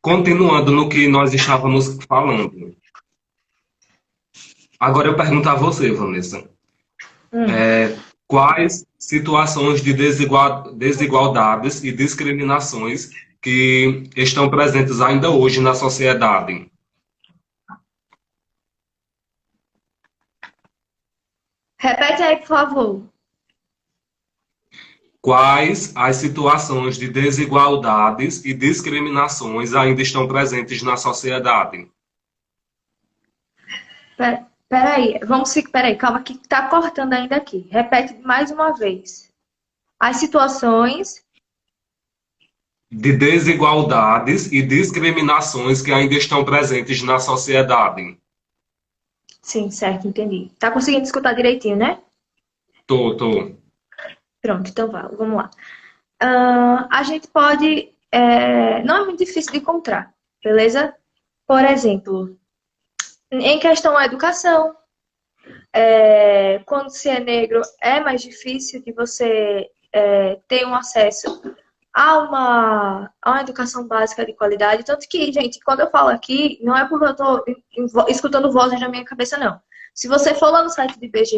Continuando no que nós estávamos falando. Agora eu pergunto a você, Vanessa. Hum. Quais situações de desigualdades e discriminações que estão presentes ainda hoje na sociedade? Repete aí, por favor. Quais as situações de desigualdades e discriminações ainda estão presentes na sociedade? Peraí, peraí, calma que tá cortando ainda aqui. Repete mais uma vez. As situações. De desigualdades e discriminações que ainda estão presentes na sociedade. Sim, certo, entendi. Tá conseguindo escutar direitinho, né? Tô. Pronto, então vamos lá. A gente pode. Não é muito difícil de encontrar, beleza? Por exemplo, em questão à educação, quando se é negro, é mais difícil de você ter um acesso a uma educação básica de qualidade. Tanto que, gente, quando eu falo aqui, não é porque eu estou escutando vozes na minha cabeça, não. Se você for lá no site do IBGE,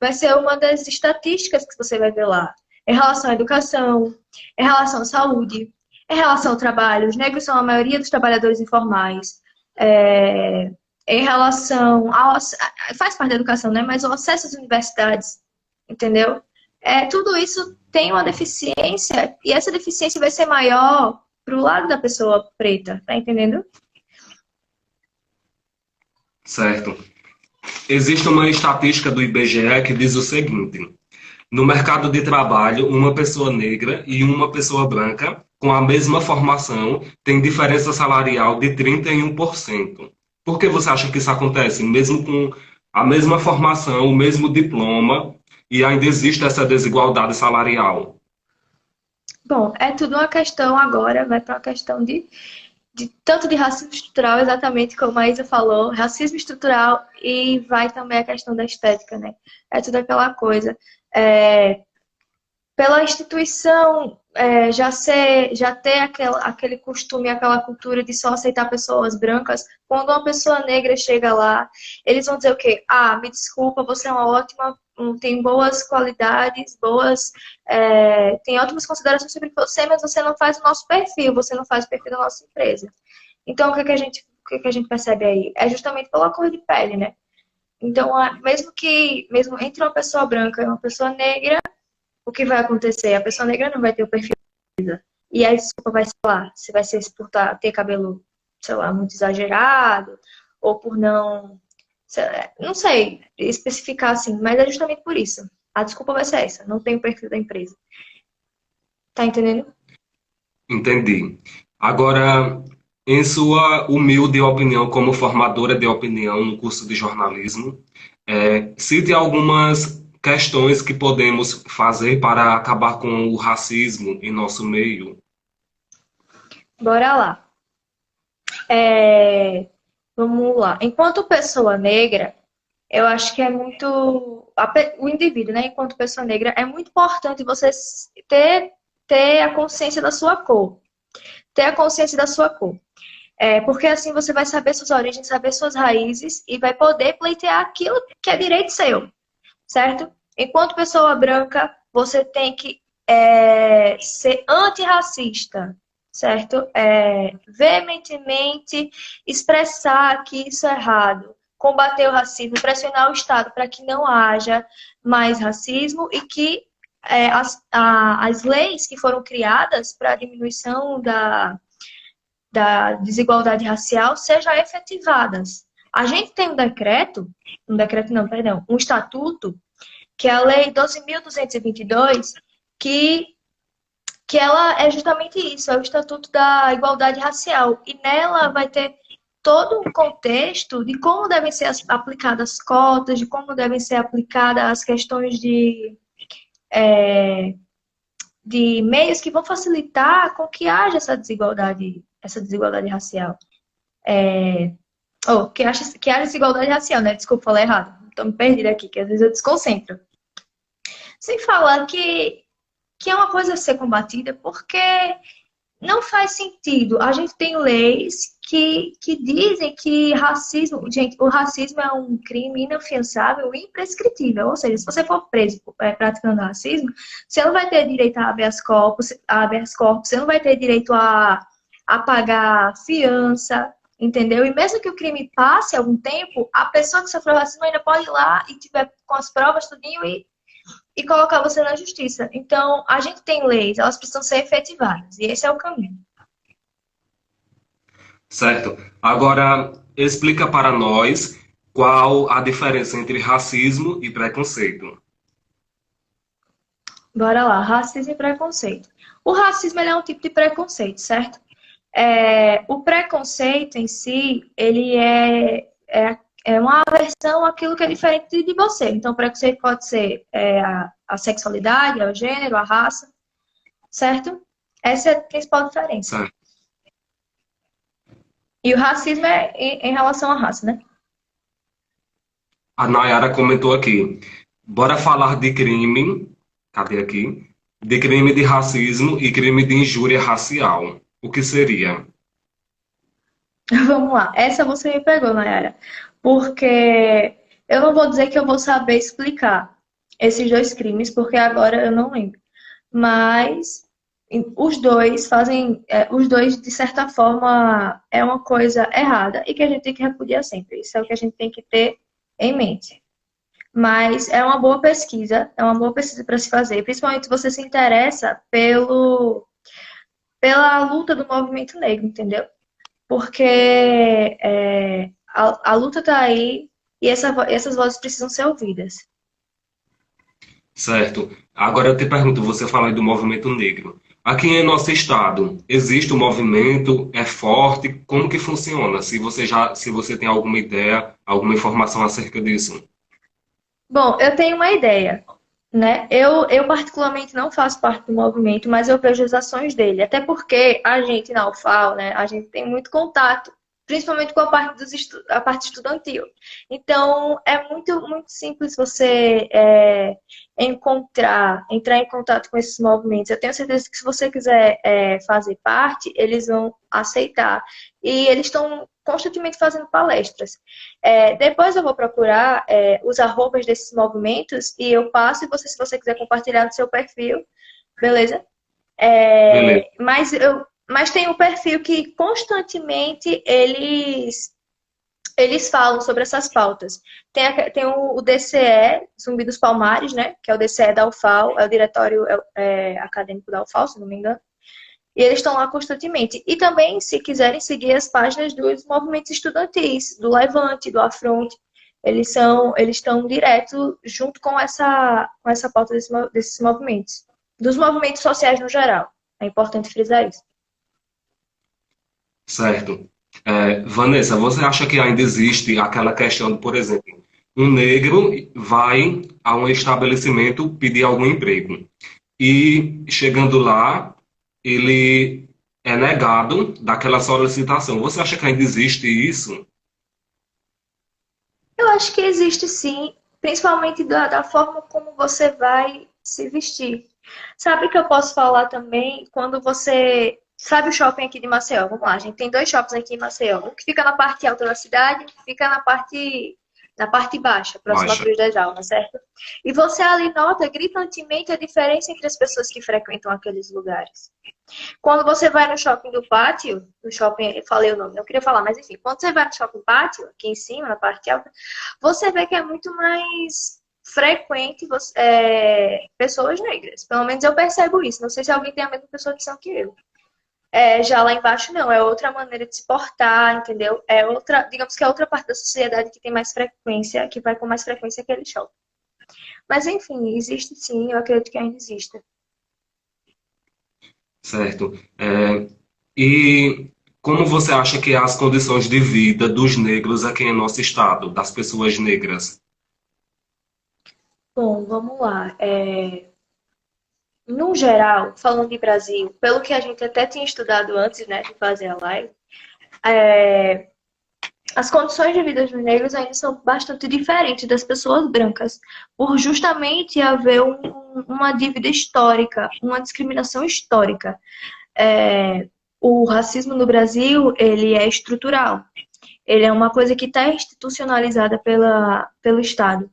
vai ser uma das estatísticas que você vai ver lá. Em relação à educação, em relação à saúde, em relação ao trabalho. Os negros são a maioria dos trabalhadores informais. É, em relação ao... Faz parte da educação, né? Mas o acesso às universidades, entendeu? Tudo isso tem uma deficiência e essa deficiência vai ser maior pro lado da pessoa preta, tá entendendo? Certo. Existe uma estatística do IBGE que diz o seguinte: no mercado de trabalho, uma pessoa negra e uma pessoa branca, com a mesma formação, tem diferença salarial de 31%. Por que você acha que isso acontece? Mesmo com a mesma formação, o mesmo diploma, e ainda existe essa desigualdade salarial? Bom, é tudo uma questão agora, vai para uma questão de tanto de racismo estrutural, exatamente como a Isa falou, racismo estrutural e vai também a questão da estética, né? É tudo aquela coisa. É, pela instituição já ter aquele costume, aquela cultura de só aceitar pessoas brancas, quando uma pessoa negra chega lá, eles vão dizer o quê? Ah, me desculpa, você é uma ótima, tem boas qualidades, tem ótimas considerações sobre você, mas você não faz o nosso perfil, você não faz o perfil da nossa empresa. Então, o que que a gente percebe aí? É justamente pela cor de pele, né? Então, mesmo entre uma pessoa branca e uma pessoa negra, o que vai acontecer? A pessoa negra não vai ter o perfil. E a desculpa vai ser lá, se vai ser por ter cabelo, sei lá, muito exagerado, ou por não sei especificar assim, mas é justamente por isso. A desculpa vai ser essa, não tem o perfil da empresa. Tá entendendo? Entendi. Agora, em sua humilde opinião, como formadora de opinião no curso de jornalismo, cite algumas questões que podemos fazer para acabar com o racismo em nosso meio. Bora lá. É, Vamos lá. Enquanto pessoa negra, eu acho que é muito. O indivíduo, né? Enquanto pessoa negra, é muito importante você ter a consciência da sua cor. Ter a consciência da sua cor. Porque assim você vai saber suas origens, saber suas raízes e vai poder pleitear aquilo que é direito seu, certo? Enquanto pessoa branca, você tem que ser antirracista, certo? Veementemente expressar que isso é errado, combater o racismo, pressionar o Estado para que não haja mais racismo e que as leis que foram criadas para a diminuição da desigualdade racial sejam efetivadas. A gente tem um decreto não, perdão, um estatuto, que é a Lei 12.222, que, que ela é justamente isso, é o Estatuto da Igualdade Racial. E nela vai ter todo um contexto de como devem ser aplicadas as cotas, de como devem ser aplicadas as questões de meios que vão facilitar com que haja essa desigualdade racial. Que haja desigualdade racial, né? Desculpa, falei errado. Estou me perdida aqui, que às vezes eu desconcentro. Sem falar que é uma coisa a ser combatida, porque não faz sentido. A gente tem leis que dizem que racismo, gente, o racismo é um crime inafiançável e imprescritível. Ou seja, se você for preso praticando racismo, você não vai ter direito a habeas corpus, você não vai ter direito a pagar fiança, entendeu? E mesmo que o crime passe algum tempo, a pessoa que sofreu racismo ainda pode ir lá e tiver com as provas, tudinho, e colocar você na justiça. Então, a gente tem leis, elas precisam ser efetivadas. E esse é o caminho. Certo. Agora, explica para nós qual a diferença entre racismo e preconceito. Bora lá, racismo e preconceito. O racismo ele é um tipo de preconceito, certo? O preconceito em si, ele é uma aversão àquilo que é diferente de você. Então, o preconceito pode ser a sexualidade, o gênero, a raça, certo? Essa é a principal diferença. Certo. E o racismo é em relação à raça, né? A Nayara comentou aqui. Bora falar de crime. Cadê aqui? De crime de racismo e crime de injúria racial. O que seria? Vamos lá. Essa você me pegou, Nayara. Porque eu não vou dizer que eu vou saber explicar esses dois crimes, porque agora eu não lembro. Mas os dois fazem, os dois, de certa forma, é uma coisa errada e que a gente tem que repudiar sempre. Isso é o que a gente tem que ter em mente. Mas é uma boa pesquisa para se fazer, principalmente se você se interessa pela luta do movimento negro, entendeu? Porque a luta está aí e essas vozes precisam ser ouvidas. Certo. Agora eu te pergunto, você fala aí do movimento negro. Aqui em nosso estado, existe um movimento? É forte? Como que funciona? Se você tem alguma ideia, alguma informação acerca disso. Bom, eu tenho uma ideia, né? Eu particularmente não faço parte do movimento, mas eu vejo as ações dele. Até porque a gente na UFAL, né, a gente tem muito contato, principalmente com a parte a parte estudantil. Então, é muito simples você entrar em contato com esses movimentos. Eu tenho certeza que se você quiser fazer parte, eles vão aceitar. E eles estão constantemente fazendo palestras. Depois eu vou procurar os arrobas desses movimentos e eu passo, e você, se você quiser compartilhar no seu perfil, beleza? Beleza. Mas tem um perfil que constantemente eles falam sobre essas pautas. Tem o DCE, Zumbi dos Palmares, né? Que é o DCE da UFAL, é o diretório acadêmico da UFAL, se não me engano. E eles estão lá constantemente. E também, se quiserem seguir as páginas dos movimentos estudantis, do Levante, do Afronte, eles estão direto junto com essa pauta desses movimentos. Dos movimentos sociais no geral. É importante frisar isso. Certo. Vanessa, você acha que ainda existe aquela questão de, por exemplo, um negro vai a um estabelecimento pedir algum emprego e chegando lá, ele é negado daquela solicitação. Você acha que ainda existe isso? Eu acho que existe sim, principalmente da forma como você vai se vestir. Sabe que eu posso falar também quando você... Sabe o shopping aqui de Maceió? Vamos lá, a gente tem dois shoppings aqui em Maceió. Um que fica na parte alta da cidade, que fica na parte baixa, próxima à Cruz das Almas, certo? E você ali nota gritantemente a diferença entre as pessoas que frequentam aqueles lugares. Quando você vai no shopping do pátio, no shopping, eu falei o nome, não queria falar, mas enfim, quando você vai no shopping pátio, aqui em cima, na parte alta, você vê que é muito mais frequente pessoas negras. Pelo menos eu percebo isso. Não sei se alguém tem a mesma percepção que eu. Já lá embaixo não, é outra maneira de se portar, entendeu? Digamos que é outra parte da sociedade que tem mais frequência, que vai com mais frequência aquele shopping. Mas enfim, existe sim, eu acredito que ainda exista. Certo. E como você acha que é as condições de vida dos negros aqui em nosso estado, das pessoas negras? Bom, vamos lá. No geral, falando de Brasil, pelo que a gente até tinha estudado antes, né, de fazer a live, as condições de vida dos negros ainda são bastante diferentes das pessoas brancas, por justamente haver uma dívida histórica, uma discriminação histórica. O racismo no Brasil, ele é estrutural. Ele é uma coisa que está institucionalizada pelo Estado.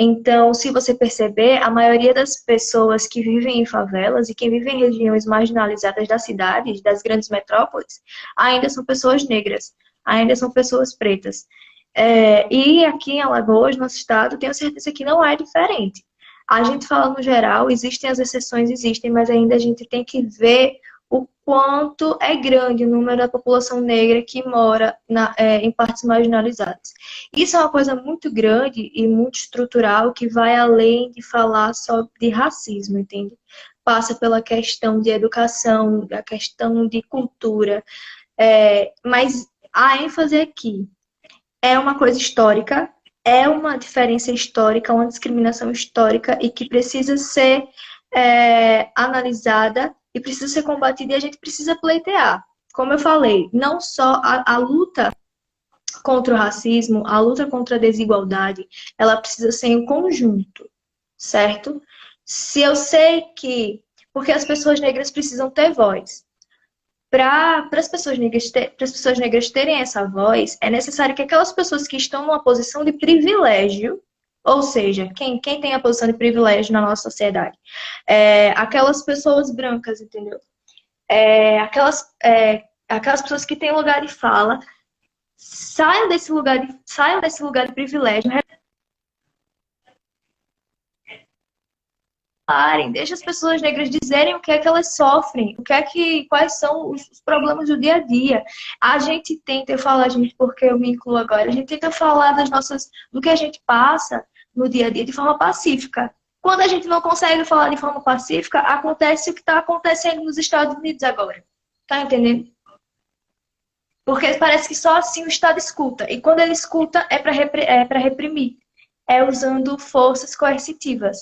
Então, se você perceber, a maioria das pessoas que vivem em favelas e que vivem em regiões marginalizadas das cidades, das grandes metrópoles, ainda são pessoas negras, ainda são pessoas pretas. E aqui em Alagoas, nosso estado, tenho certeza que não é diferente. A gente fala no geral, existem as exceções, existem, mas ainda a gente tem que ver o quanto é grande o número da população negra que mora em partes marginalizadas. Isso é uma coisa muito grande e muito estrutural que vai além de falar só de racismo, entende? Passa pela questão de educação, da questão de cultura, mas a ênfase aqui é uma coisa histórica, é uma diferença histórica, uma discriminação histórica e que precisa ser analisada e precisa ser combatida e a gente precisa pleitear. Como eu falei, não só a luta contra o racismo, a luta contra a desigualdade, ela precisa ser em conjunto, certo? Se eu sei que... Porque as pessoas negras precisam ter voz. Para as pessoas negras terem essa voz, é necessário que aquelas pessoas que estão numa posição de privilégio, ou seja, quem tem a posição de privilégio na nossa sociedade, aquelas pessoas brancas, entendeu? Aquelas pessoas que têm lugar de fala, saiam desse lugar de privilégio, deixa as pessoas negras dizerem o que é que elas sofrem, quais são os problemas do dia a dia. A gente tenta, eu falo a gente porque eu me incluo agora, a gente tenta falar do que a gente passa no dia a dia de forma pacífica. Quando a gente não consegue falar de forma pacífica, acontece o que está acontecendo nos Estados Unidos agora. Tá entendendo? Porque parece que só assim o Estado escuta. E quando ele escuta, é para reprimir. É usando forças coercitivas.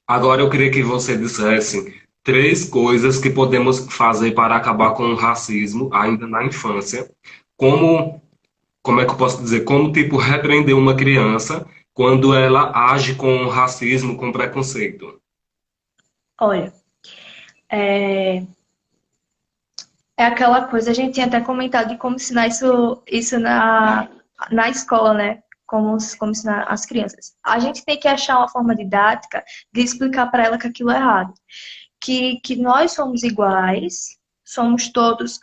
Agora eu queria que você dissesse três coisas que podemos fazer para acabar com o racismo ainda na infância. Como, como é que eu posso dizer? Como, tipo, repreender uma criança quando ela age com racismo, com preconceito. Olha, é, é aquela coisa, a gente tinha até comentado de como ensinar isso na escola, né? Como ensinar as crianças. A gente tem que achar uma forma didática de explicar para ela que aquilo é errado. Que nós somos iguais, somos todos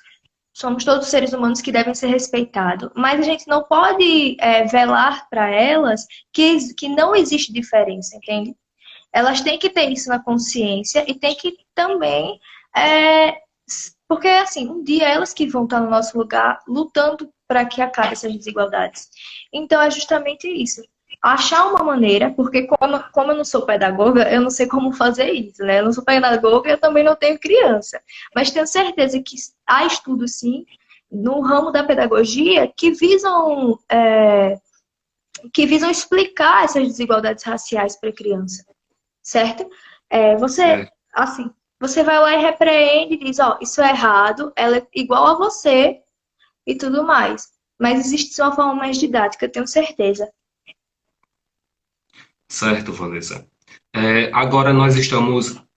seres humanos que devem ser respeitados, mas a gente não pode velar para elas que não existe diferença, entende? Elas têm que ter isso na consciência e têm que também é, porque, assim, um dia elas que vão estar no nosso lugar lutando para que acabe essas desigualdades. Então, é justamente isso. Achar uma maneira, porque como eu não sou pedagoga, eu não sei como fazer isso, né? Eu não sou pedagoga e eu também não tenho criança. Mas tenho certeza que há estudos, sim, no ramo da pedagogia que visam explicar essas desigualdades raciais para a criança, certo? Você, É, assim, você vai lá e repreende e diz, ó, isso é errado, ela é igual a você e tudo mais. Mas existe uma forma mais didática, eu tenho certeza. certo, Vanessa. Agora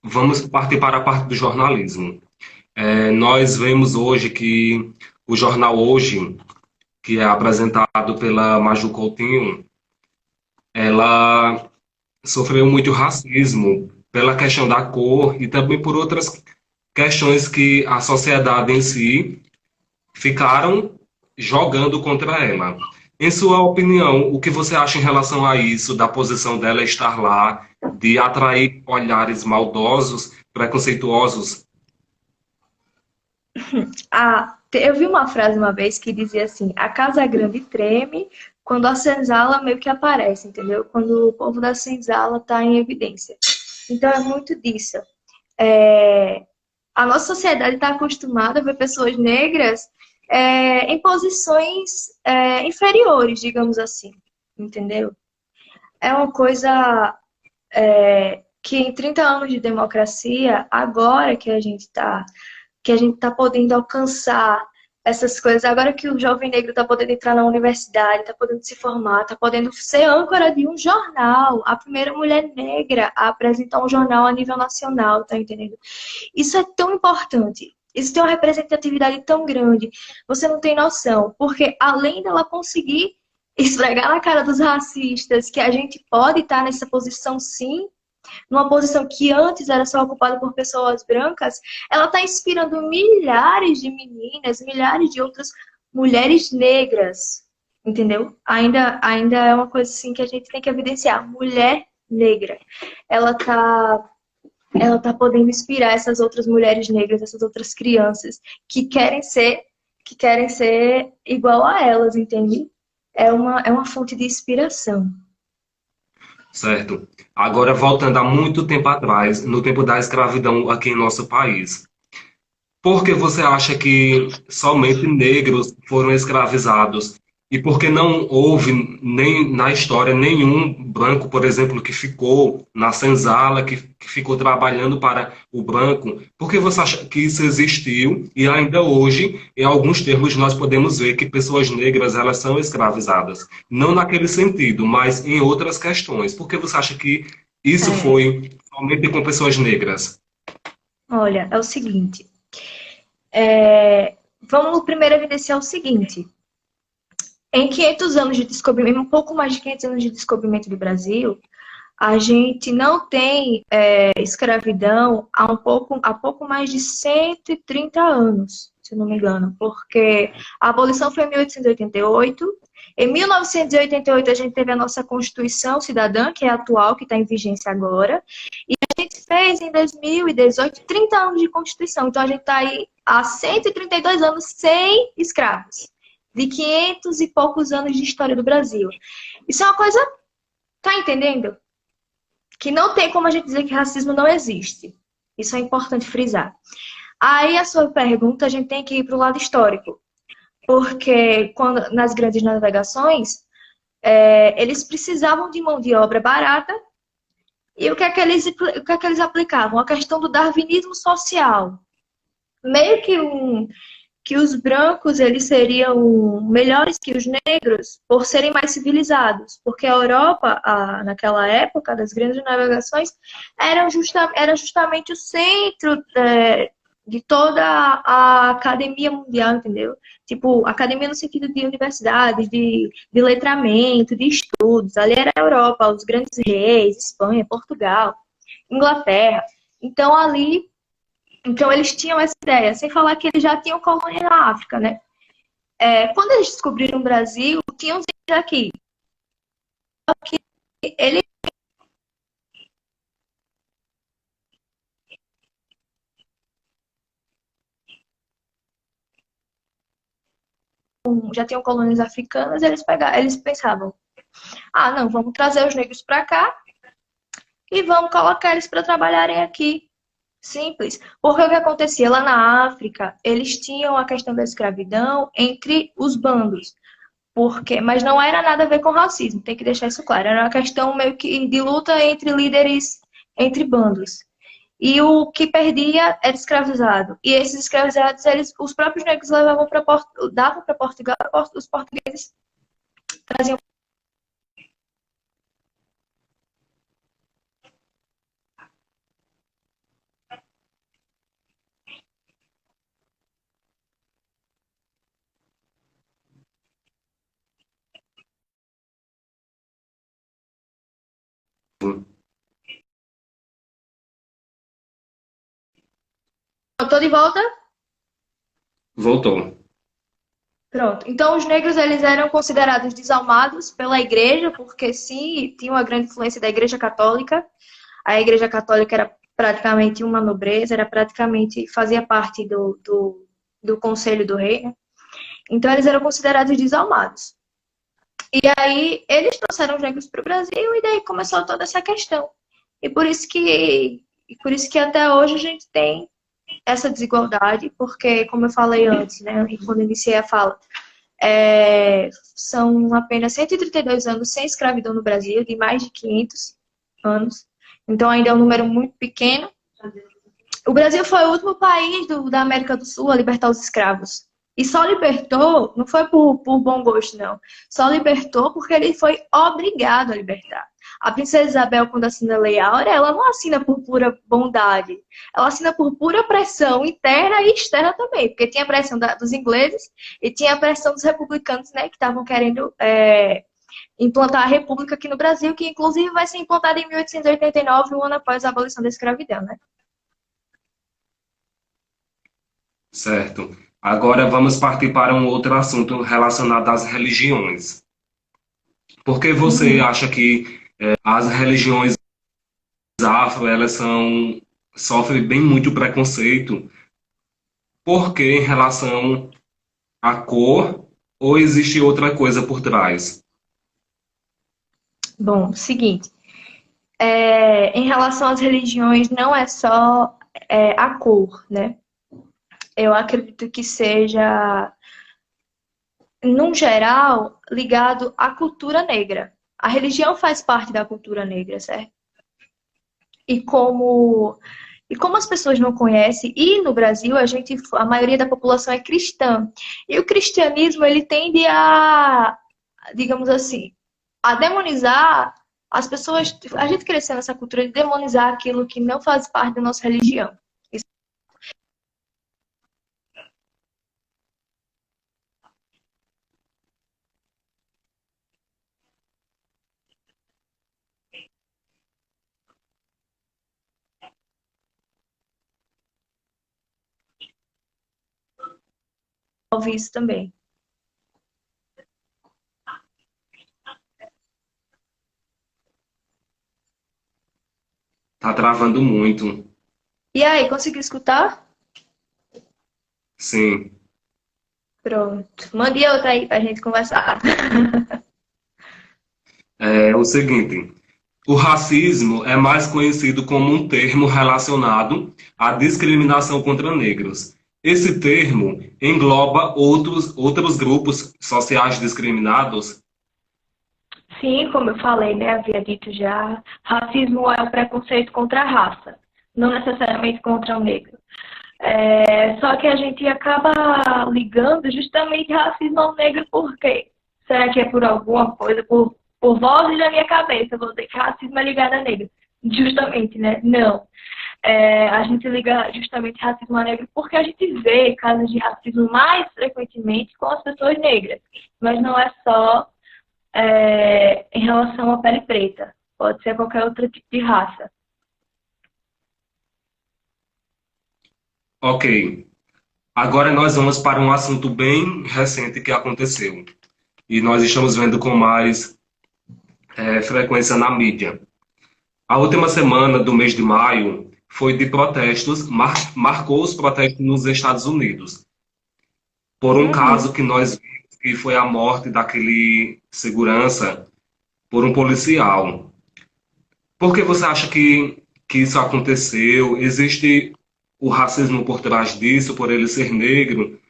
vamos partir para a parte do jornalismo. Nós vemos hoje que o jornal Hoje, que é apresentado pela Maju Coutinho, ela sofreu muito racismo pela questão da cor e também por outras questões que a sociedade em si ficaram jogando contra ela. Em sua opinião, o que você acha em relação a isso, da posição dela estar lá, de atrair olhares maldosos, preconceituosos? Eu vi uma frase uma vez que dizia assim, a casa grande treme quando a senzala meio que aparece, entendeu? Quando o povo da senzala está em evidência. Então é muito disso. É, a nossa sociedade está acostumada a ver pessoas negras em posições inferiores, digamos assim, entendeu? É uma coisa que em 30 anos de democracia, agora que a gente tá podendo alcançar essas coisas. Agora que o jovem negro está podendo entrar na universidade, está podendo se formar, está podendo ser âncora de um jornal, a primeira mulher negra a apresentar um jornal a nível nacional, tá entendendo? Isso é tão importante. Isso tem uma representatividade tão grande. Você não tem noção. Porque além dela conseguir esfregar na cara dos racistas que a gente pode estar nessa posição sim, numa posição que antes era só ocupada por pessoas brancas, ela está inspirando milhares de meninas, milhares de outras mulheres negras, entendeu? Ainda é uma coisa assim que a gente tem que evidenciar. Mulher negra. Ela tá podendo inspirar essas outras mulheres negras, essas outras crianças que querem ser igual a elas, entende? É uma fonte de inspiração. Certo. Agora, voltando a muito tempo atrás, no tempo da escravidão aqui em nosso país. Por que você acha que somente negros foram escravizados? E por que não houve nem na história nenhum branco, por exemplo, que ficou na senzala, que ficou trabalhando para o branco? Por que você acha que isso existiu? E ainda hoje, em alguns termos, nós podemos ver que pessoas negras elas são escravizadas. Não naquele sentido, mas em outras questões. Por que você acha que isso É, foi somente com pessoas negras? olha, é o seguinte. Vamos primeiro evidenciar o seguinte. Em 500 anos de descobrimento, um pouco mais de 500 anos de descobrimento do Brasil, a gente não tem escravidão há pouco mais de 130 anos, se eu não me engano, porque a abolição foi em 1888. Em 1988 a gente teve a nossa Constituição Cidadã, que é a atual, que está em vigência agora. E a gente fez em 2018 30 anos de Constituição. Então a gente está aí há 132 anos sem escravos. De 500 e poucos anos de história do Brasil. Isso é uma coisa, tá entendendo? Que não tem como a gente dizer que racismo não existe. Isso é importante frisar. Aí a sua pergunta, a gente tem que ir para o lado histórico. Porque nas grandes navegações, eles precisavam de mão de obra barata. E o que é que eles aplicavam? A questão do darwinismo social. Meio que os brancos eles seriam melhores que os negros por serem mais civilizados, porque a Europa, naquela época das grandes navegações, era justamente o centro de toda a academia mundial, entendeu? Tipo, academia no sentido de universidades, de letramento, de estudos. Ali era a Europa, os grandes reis, Espanha, Portugal, Inglaterra. Então, eles tinham essa ideia, sem falar que eles já tinham colônia na África, né? Quando eles descobriram o Brasil, tinham os índios aqui. Só que eles já tinham colônias africanas, eles pensavam, não, vamos trazer os negros para cá e vamos colocar eles para trabalharem aqui. Simples. Porque o que acontecia lá na África, eles tinham a questão da escravidão entre os bandos. Mas não era nada a ver com racismo, tem que deixar isso claro. Era uma questão meio que de luta entre líderes, entre bandos. E o que perdia era escravizado. E esses escravizados, os próprios negros davam para Portugal, os portugueses traziam. Eu tô de volta? Voltou. Pronto. Então, os negros eles eram considerados desalmados pela igreja, porque sim, tinha uma grande influência da igreja católica. A igreja católica era praticamente uma nobreza, fazia parte do conselho do rei, né? Então, eles eram considerados desalmados. E aí, eles trouxeram os negros para o Brasil e daí começou toda essa questão. E por isso que até hoje a gente tem essa desigualdade, porque, como eu falei antes, né, quando iniciei a fala, são apenas 132 anos sem escravidão no Brasil, de mais de 500 anos. Então, ainda é um número muito pequeno. O Brasil foi o último país da América do Sul a libertar os escravos. E só libertou, não foi por bom gosto, não. Só libertou porque ele foi obrigado a libertar. A princesa Isabel, quando assina a Lei Áurea, ela não assina por pura bondade. Ela assina por pura pressão interna e externa também. Porque tinha a pressão dos ingleses e tinha a pressão dos republicanos, né? Que estavam querendo implantar a república aqui no Brasil, que inclusive vai ser implantada em 1889, um ano após a abolição da escravidão, né? Certo. Agora vamos partir para um outro assunto relacionado às religiões. Por que você Uhum. acha que as religiões afro, sofrem bem muito preconceito? Por que em relação à cor ou existe outra coisa por trás? Bom, seguinte. Em relação às religiões, não é só a cor, né? Eu acredito que seja, num geral, ligado à cultura negra. A religião faz parte da cultura negra, certo? E como as pessoas não conhecem, e no Brasil a maioria da população é cristã. E o cristianismo, ele tende a, digamos assim, a demonizar as pessoas. A gente cresceu nessa cultura de demonizar aquilo que não faz parte da nossa religião. Ouvi isso também. Tá travando muito. E aí, conseguiu escutar? Sim. Pronto. Mande outra aí pra gente conversar. É o seguinte, o racismo é mais conhecido como um termo relacionado à discriminação contra negros. Esse termo engloba outros grupos sociais discriminados. Sim, como eu falei, né, havia dito já, racismo é o preconceito contra a raça, não necessariamente contra o negro. Só que a gente acaba ligando justamente racismo ao negro por quê? Será que é por alguma coisa, por vozes da minha cabeça? Eu vou dizer que racismo é ligado a negro. Justamente, né? Não. A gente liga justamente racismo a negro porque a gente vê casos de racismo mais frequentemente com as pessoas negras. Mas não é só em relação à pele preta. Pode ser qualquer outro tipo de raça. Ok, agora nós vamos para um assunto bem recente que aconteceu. E nós estamos vendo com mais frequência na mídia. A última semana do mês de maio foi de protestos, marcou os protestos nos Estados Unidos, por um Uhum. caso que nós vimos que foi a morte daquele segurança por um policial. Por que você acha que isso aconteceu? Existe o racismo por trás disso, por ele ser negro?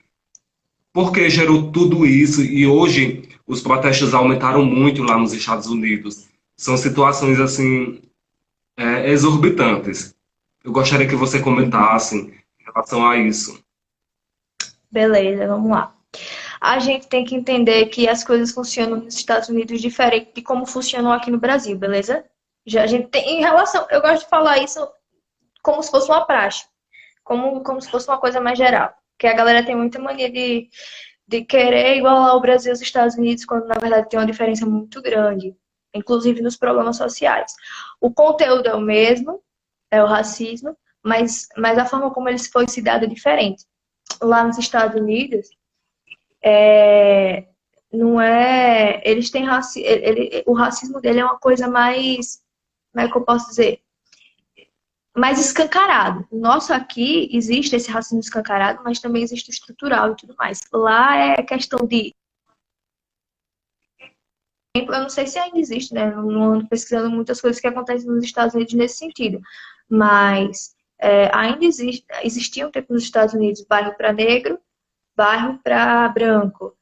Por que gerou tudo isso? E hoje os protestos aumentaram muito lá nos Estados Unidos. São situações assim exorbitantes. Eu gostaria que você comentasse em relação a isso. Beleza, vamos lá. A gente tem que entender que as coisas funcionam nos Estados Unidos diferente de como funcionam aqui no Brasil, beleza? Já a gente tem em relação, eu gosto de falar isso como se fosse uma praxe, como se fosse uma coisa mais geral. Porque a galera tem muita mania de querer igualar o Brasil aos Estados Unidos, quando na verdade tem uma diferença muito grande, inclusive nos problemas sociais. O conteúdo é o mesmo, é o racismo, mas a forma como ele foi se dado é diferente. Lá nos Estados Unidos, não é. Eles têm o racismo dele é uma coisa mais. Como é que eu posso dizer? Mais escancarado. O nosso aqui existe esse racismo escancarado, mas também existe o estrutural e tudo mais. Lá é questão de. Eu não sei se ainda existe, né? Não ando pesquisando muitas coisas que acontecem nos Estados Unidos nesse sentido. Mas ainda existia um tempo nos Estados Unidos bairro para negro, bairro para branco.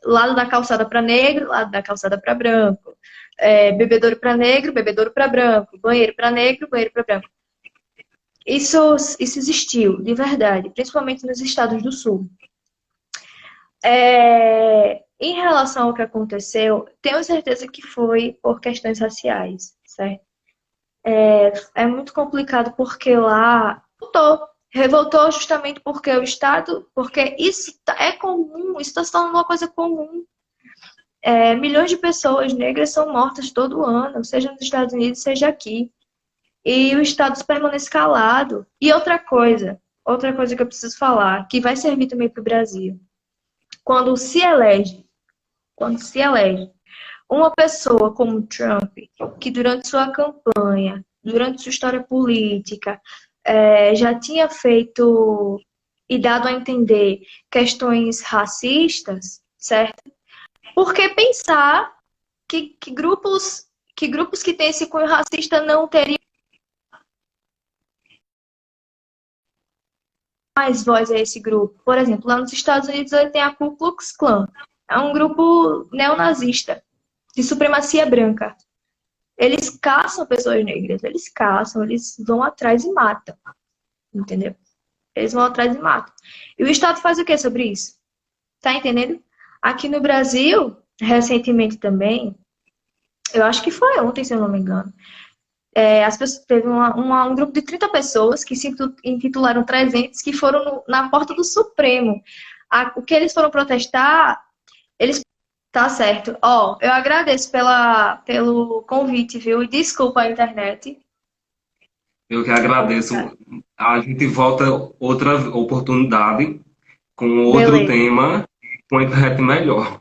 Lado da calçada para negro, lado da calçada para branco. Bebedouro para negro, bebedouro para branco. Banheiro para negro, banheiro para branco. Isso existiu, de verdade, principalmente nos estados do sul. Em relação ao que aconteceu, tenho certeza que foi por questões raciais, certo? É muito complicado porque lá revoltou justamente porque o Estado, porque isso é comum, isso está se tornando uma coisa comum. Milhões de pessoas negras são mortas todo ano, seja nos Estados Unidos, seja aqui. E o Estado permanece calado. E outra coisa que eu preciso falar, que vai servir também para o Brasil. Quando se elege uma pessoa como Trump, que durante sua campanha, durante sua história política, já tinha feito e dado a entender questões racistas, certo? Por que pensar que grupos que têm esse cunho racista não teriam mais voz a esse grupo? Por exemplo, lá nos Estados Unidos ele tem a Ku Klux Klan. É um grupo neonazista, de supremacia branca. Eles caçam pessoas negras, eles caçam, eles vão atrás e matam. Entendeu? Eles vão atrás e matam. E o Estado faz o que sobre isso? Tá entendendo? Aqui no Brasil, recentemente também, eu acho que foi ontem, se eu não me engano, as pessoas, teve um grupo de 30 pessoas que se intitularam 300, que foram na porta do Supremo. O que eles foram protestar, eles... Tá certo. Ó, eu agradeço pelo convite, viu? E desculpa a internet. Eu que agradeço. A gente volta outra oportunidade com outro Beleza. tema, com a internet melhor.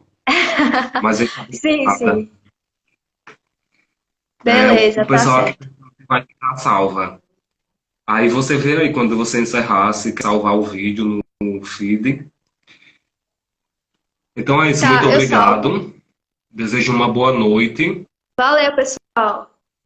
Mas Sim, sim. o Beleza, tá pessoal aqui certo. vai ficar salva. Aí você vê aí quando você encerrar, se quer salvar o vídeo no feed. Então é isso, muito Tá, eu salvo. obrigado. Desejo uma boa noite. Valeu, pessoal.